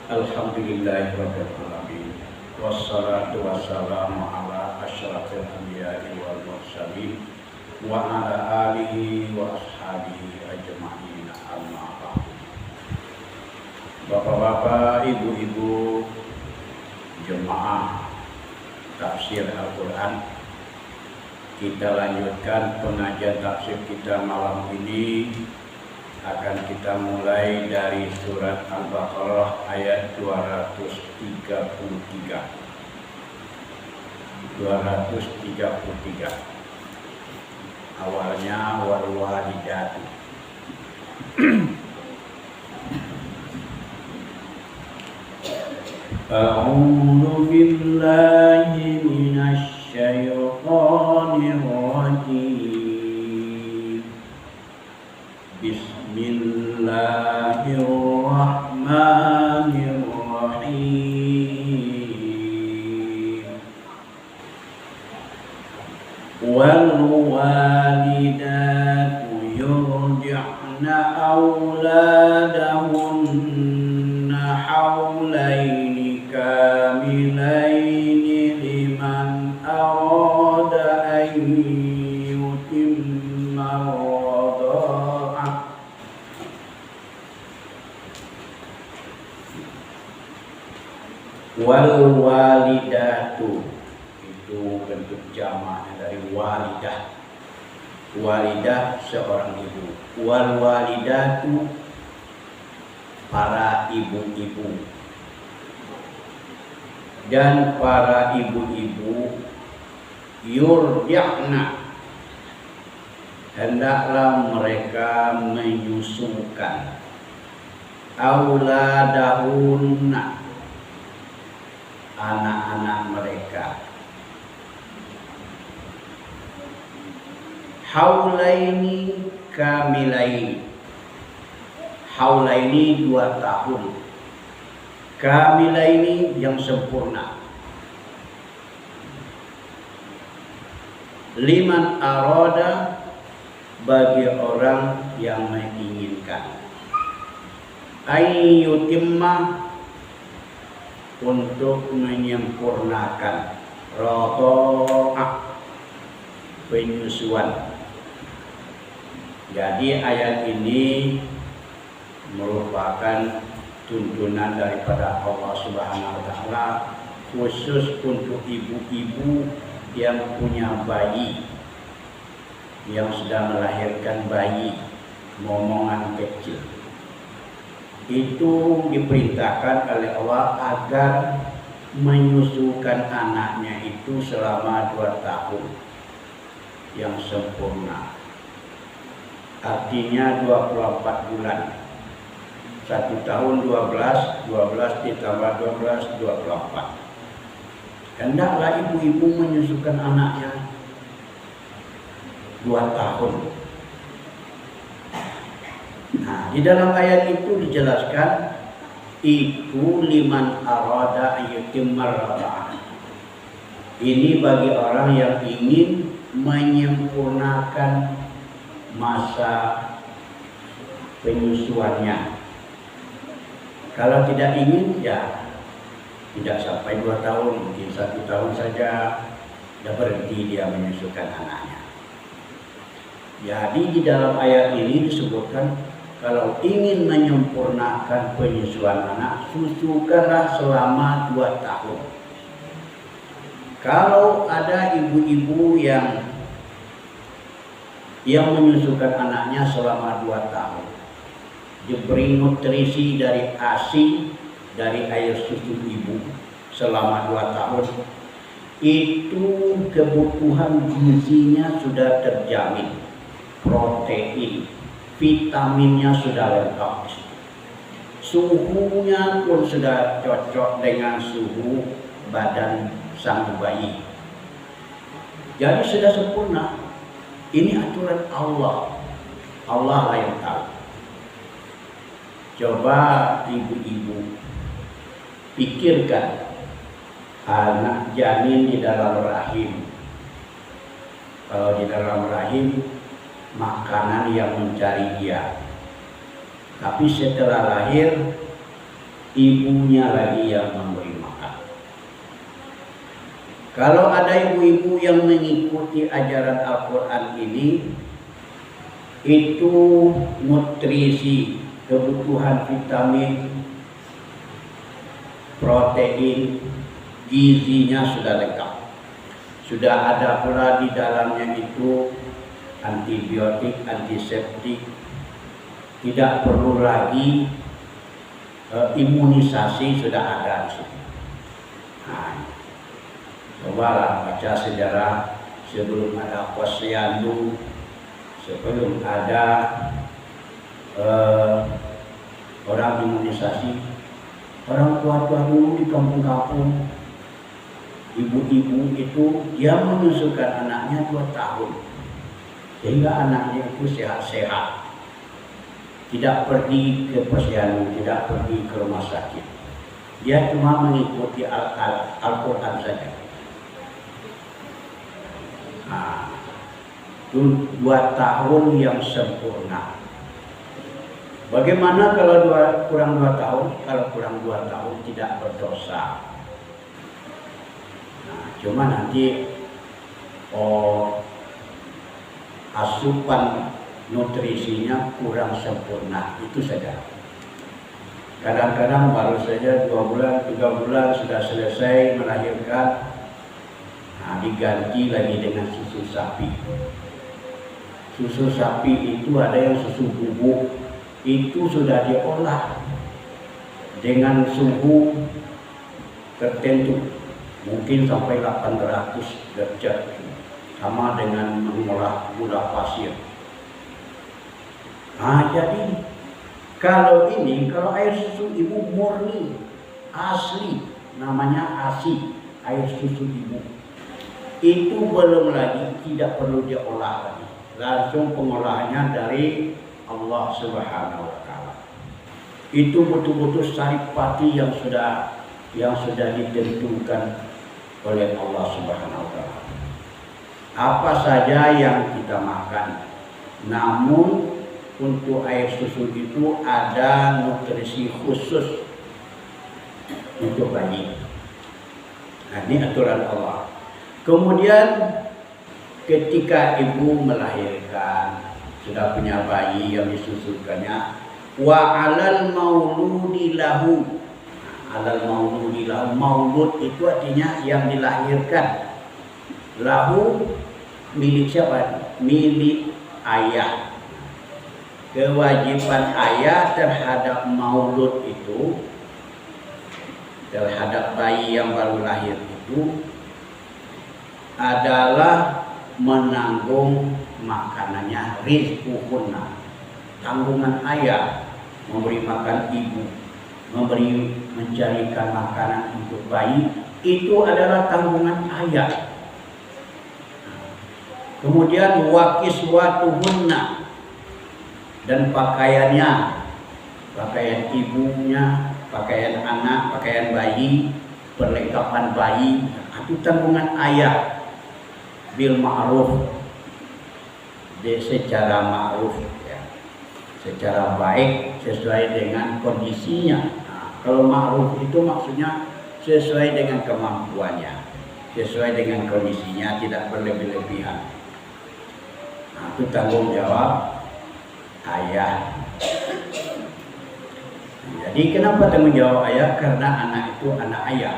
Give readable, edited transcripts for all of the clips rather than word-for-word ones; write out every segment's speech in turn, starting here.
Alhamdulillahirabbil alamin. Wassalatu wassalamu ala asyrafil anbiya'i wal mursalin wa ala alihi wa ashabihi ajma'in. Amma ba'd. Bapak-bapak, ibu-ibu jemaah tafsir Al-Quran, kita lanjutkan pengajian tafsir kita malam ini. Akan kita mulai dari surat Al-Baqarah ayat 233. Awalnya wal walidatu. A'udzu billahi minasy syaithanir rajim. Bismillahirrahmanirrahim. Wal walidatu yurdi'na auladahunna haulaini kamilaini liman arada an yutimma wal walidatu, itu bentuk jamaknya dari walidah. Walidah seorang ibu. Wal walidatu, para ibu-ibu. Dan para ibu-ibu yurdi'na, hendaklah mereka menyusukan auladahunna, anak-anak mereka, haulaini kamilaini. Haulaini 2 tahun, kamilaini yang sempurna. Liman arada, bagi orang yang menginginkan. Ayyutimma, untuk menyempurnakan. Radha'ah, penyusuan. Jadi ayat ini merupakan tuntunan daripada Allah Subhanahu wa taala khusus untuk ibu-ibu yang punya bayi, yang sedang melahirkan bayi, momongan kecil. Itu diperintahkan oleh Allah agar menyusukan anaknya itu selama 2 tahun yang sempurna. Artinya 24 bulan. 1 tahun 12 ditambah 12, 24. Hendaklah ibu-ibu menyusukan anaknya 2 tahun. Nah, di dalam ayat itu dijelaskan itu liman arada ayyutimmar radha'ah. Ini bagi orang yang ingin menyempurnakan masa penyusuannya. Kalau tidak ingin, ya tidak sampai 2 tahun, mungkin 1 tahun saja sudah berhenti dia menyusukan anaknya. Jadi di dalam ayat ini disebutkan kalau ingin menyempurnakan penyusuan anak, susukanlah selama 2 tahun. Kalau ada ibu-ibu yang menyusukan anaknya selama 2 tahun, diberi nutrisi dari ASI, dari air susu ibu selama 2 tahun, itu kebutuhan gizinya sudah terjamin, protein, vitaminnya sudah lengkap, suhunya pun sudah cocok dengan suhu badan sang bayi. Jadi sudah sempurna. Ini aturan Allah. Allah lah yang tahu. Coba ibu-ibu pikirkan anak janin di dalam rahim. Kalau di dalam rahim makanan yang mencari dia. Tapi setelah lahir ibunya lagi yang memberi makan. Kalau ada ibu-ibu yang mengikuti ajaran Al-Quran ini, itu nutrisi, kebutuhan vitamin, protein, gizinya sudah lengkap. Sudah ada pula di dalamnya itu antibiotik, antiseptik, tidak perlu lagi imunisasi, sudah ada di sini. Nah, cobalah baca sejarah sebelum ada posyandu, sebelum ada orang imunisasi, orang tua-tua dulu di kampung-kampung, ibu-ibu itu dia menyusukan anaknya 2 tahun, sehingga anaknya itu sehat-sehat, tidak pergi ke posyandu, tidak pergi ke rumah sakit. Dia cuma mengikuti Al-Quran saja. Nah, itu 2 tahun yang sempurna. Bagaimana kalau kurang 2 tahun? Kalau kurang 2 tahun tidak berdosa. Nah, cuma nanti asupan nutrisinya kurang sempurna, itu saja. Kadang-kadang baru saja 2 bulan, 3 bulan sudah selesai melahirkan, nah, diganti lagi dengan susu sapi. Susu sapi itu ada yang susu bubuk, itu sudah diolah dengan suhu tertentu, mungkin sampai 800 derajat, sama dengan mengolah gula pasir. Nah, jadi kalau air susu ibu murni, asli, namanya ASI, air susu ibu, itu belum lagi, tidak perlu diolah lagi, langsung pengolahannya dari Allah Subhanahu wa Ta'ala. Itu betul-betul saripati yang sudah ditentukan oleh Allah Subhanahu wa Ta'ala. Apa saja yang kita makan, namun untuk air susu itu ada nutrisi khusus untuk bayi. Nah, ini aturan Allah. Kemudian ketika ibu melahirkan, sudah punya bayi yang disusukannya, wa alal mauludi lahu. Alal mauludi lahu, maulud itu artinya yang dilahirkan. Lahu milik siapa? Milik ayah. Kewajiban ayah terhadap maulud itu, terhadap bayi yang baru lahir itu, adalah menanggung makanannya, rizquhunna, tanggungan ayah, memberi makan ibu, mencarikan makanan untuk bayi, itu adalah tanggungan ayah. Kemudian wakiswatuhunna, dan pakaiannya, pakaian ibunya, pakaian anak, pakaian bayi, perlengkapan bayi, itu tanggungan ayah. Bil ma'ruf, secara ma'ruf, ya, secara baik, sesuai dengan kondisinya. Nah, kalau ma'ruf itu maksudnya sesuai dengan kemampuannya, sesuai dengan kondisinya, tidak berlebih-lebihan. Nah, itu tanggung jawab ayah. Jadi kenapa tanggung jawab ayah? Karena anak itu anak ayah,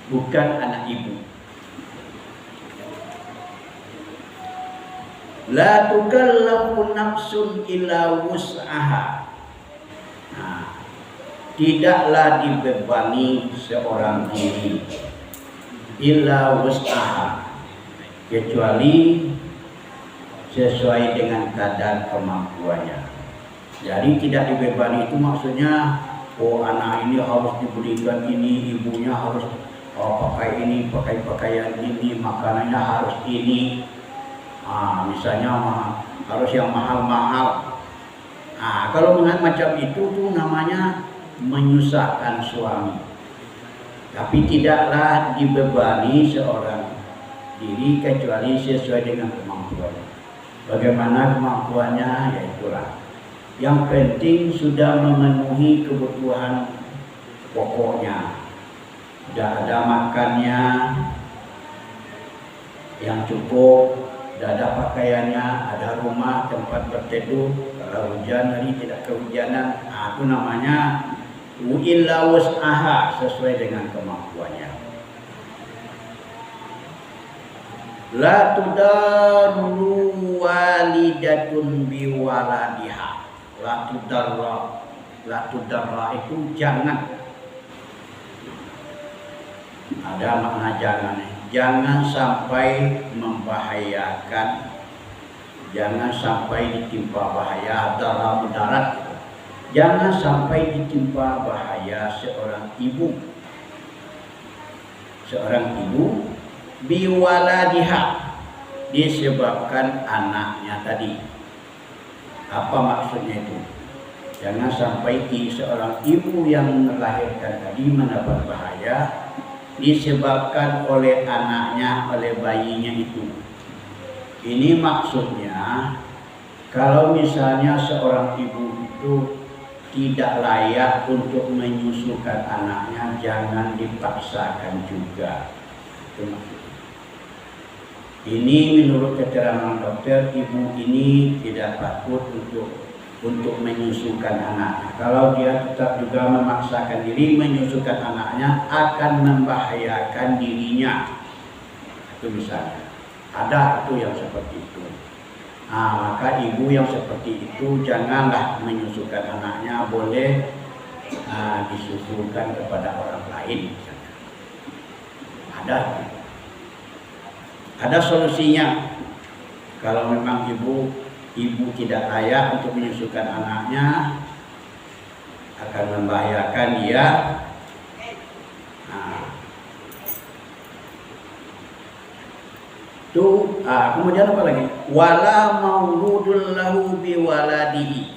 bukan anak ibu. La tukallafu nafsun illa wus'aha. Nah, tidaklah dibebani seorang diri illa wus'aha, kecuali sesuai dengan kadar kemampuannya. Jadi tidak dibebani itu maksudnya, oh anak ini harus diberikan ini, ibunya harus pakai ini, pakai pakaian ini, makanannya harus ini. Misalnya harus yang mahal-mahal. Kalau macam itu tuh namanya menyusahkan suami. Tapi tidaklah dibebani seorang diri kecuali sesuai dengan kemampuannya. Bagaimana kemampuannya, ya itulah. Yang penting sudah memenuhi kebutuhan pokoknya, tidak ada makannya yang cukup, tidak ada pakaiannya, ada rumah tempat berteduh, kalau hujan hari tidak kehujanan, itu namanya illa wus'aha, sesuai dengan kemampuannya. La tudarru walidatun biwaladiha. La tudarra itu jangan. Ada makna jangan. Jangan sampai membahayakan, jangan sampai ditimpa bahaya darah mudarat. Jangan sampai ditimpa bahaya seorang ibu biwaladiha, disebabkan anaknya tadi. Apa maksudnya itu? Jangan sampai seorang ibu yang melahirkan tadi mendapat bahaya disebabkan oleh anaknya, oleh bayinya itu. Ini maksudnya kalau misalnya seorang ibu itu tidak layak untuk menyusukan anaknya, jangan dipaksakan juga. Itu maksudnya. Ini menurut keterangan dokter, ibu ini tidak patut untuk menyusukan anaknya. Kalau dia tetap juga memaksakan diri menyusukan anaknya, akan membahayakan dirinya. Itu misalnya. Ada itu yang seperti itu. Maka ibu yang seperti itu janganlah menyusukan anaknya, boleh disusukan kepada orang lain. Ada solusinya. Kalau memang ibu tidak layak untuk menyusukan anaknya, akan membahayakan dia. Kemudian apa lagi? Wala mauludul lahu biwaladihi.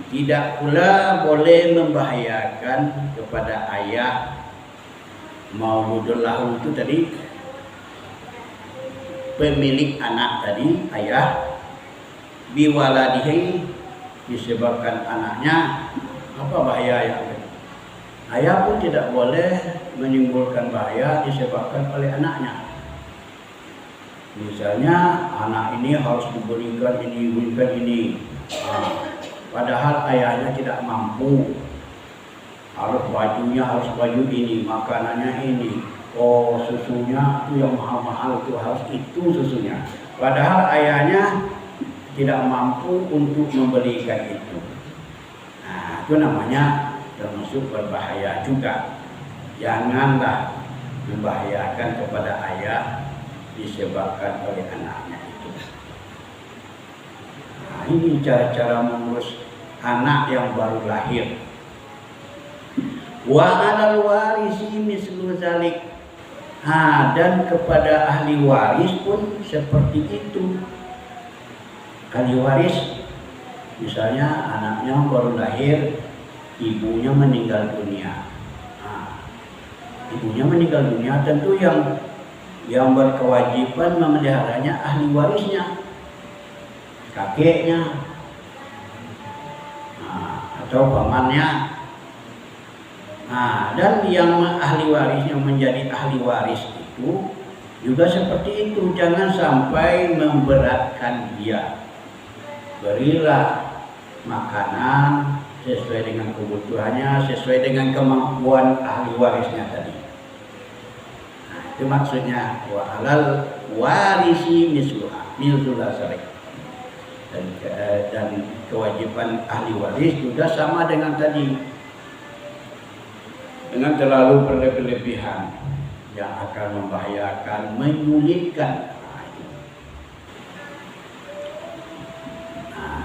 Tidak pula boleh membahayakan kepada ayah. Mauludul lahu itu tadi pemilik anak tadi, ayah. Biwaladihi, disebabkan anaknya. Apa bahaya yang ada? Ayah pun tidak boleh menimbulkan bahaya disebabkan oleh anaknya. Misalnya anak ini harus diberikan ini, padahal ayahnya tidak mampu. Harus baju ini, makanannya ini. Susunya itu yang mahal-mahal, itu harus itu susunya. Padahal ayahnya tidak mampu untuk membelikan itu. Itu namanya termasuk berbahaya juga. Janganlah membahayakan kepada ayah disebabkan oleh anaknya itu. Ini cara-cara mengurus anak yang baru lahir. Wa 'alal warisi mislu zalik. Dan kepada ahli waris pun seperti itu. Ahli waris, misalnya anaknya baru lahir, ibunya meninggal dunia. Ibunya meninggal dunia, tentu yang berkewajiban memeliharanya ahli warisnya, kakeknya, atau pamannya. Dan yang ahli warisnya menjadi ahli waris itu juga seperti itu. Jangan sampai memberatkan dia. Berilah makanan sesuai dengan kebutuhannya, sesuai dengan kemampuan ahli warisnya tadi. Itu maksudnya wa 'alal warisi misluha sarik. Dan kewajiban ahli waris juga sama dengan tadi. Dengan terlalu berlebihan yang akan membahayakan, menyulitkan.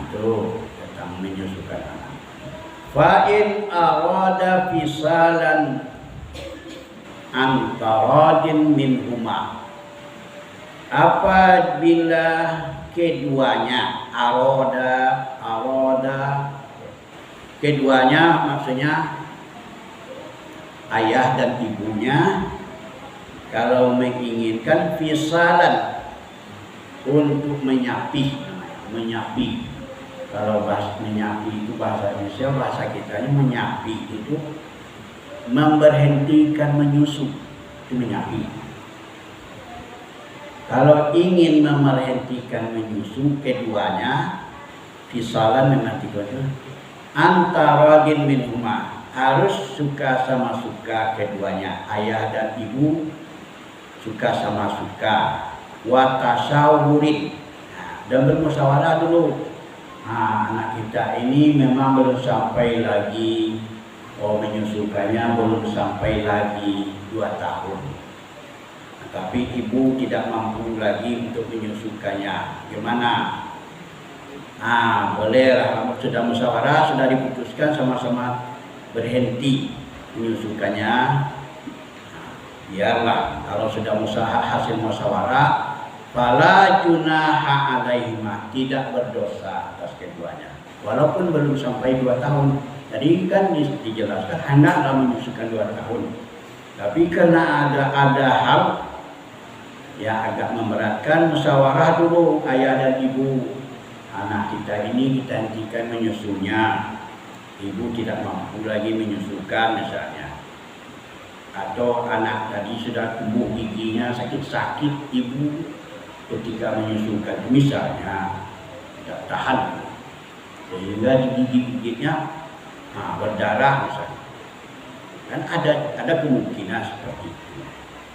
Itu tentang menyusukan anak. Fa'in arada fisalan antaradin minhuma. Apabila keduanya keduanya maksudnya ayah dan ibunya, kalau menginginkan fisalan, untuk menyapi. Kalau bahasa menyapi itu bahasa Indonesia, bahasa kitanya menyapi itu memberhentikan menyusu itu menyakit. Kalau ingin memberhentikan menyusu keduanya, fisalan mengartikan antara minhuma, harus suka sama suka keduanya, ayah dan ibu suka sama suka, watasawurin, dan bermusyawarah dulu. Anak kita ini memang belum sampai lagi menyusukannya, belum sampai lagi 2 tahun, tapi ibu tidak mampu lagi untuk menyusukannya, gimana? Bolehlah, sudah musyawarah, sudah diputuskan sama-sama berhenti menyusukannya. Biarlah, kalau sudah hasil musyawarah, fala junaha alaihima, tidak berdosa atas keduanya, walaupun belum sampai 2 tahun. Tadi kan dijelaskan hendaklah menyusukan 2 tahun, tapi karena ada hal yang agak memberatkan, musyawarah dulu ayah dan ibu. Anak kita ini kita hentikan menyusunya, ibu tidak mampu lagi menyusukan misalnya, atau anak tadi sudah tumbuh giginya, sakit-sakit ibu ketika menyusukan misalnya, tidak tahan sehingga gigi-giginya berdarah misalnya, kan ada kemungkinan seperti itu.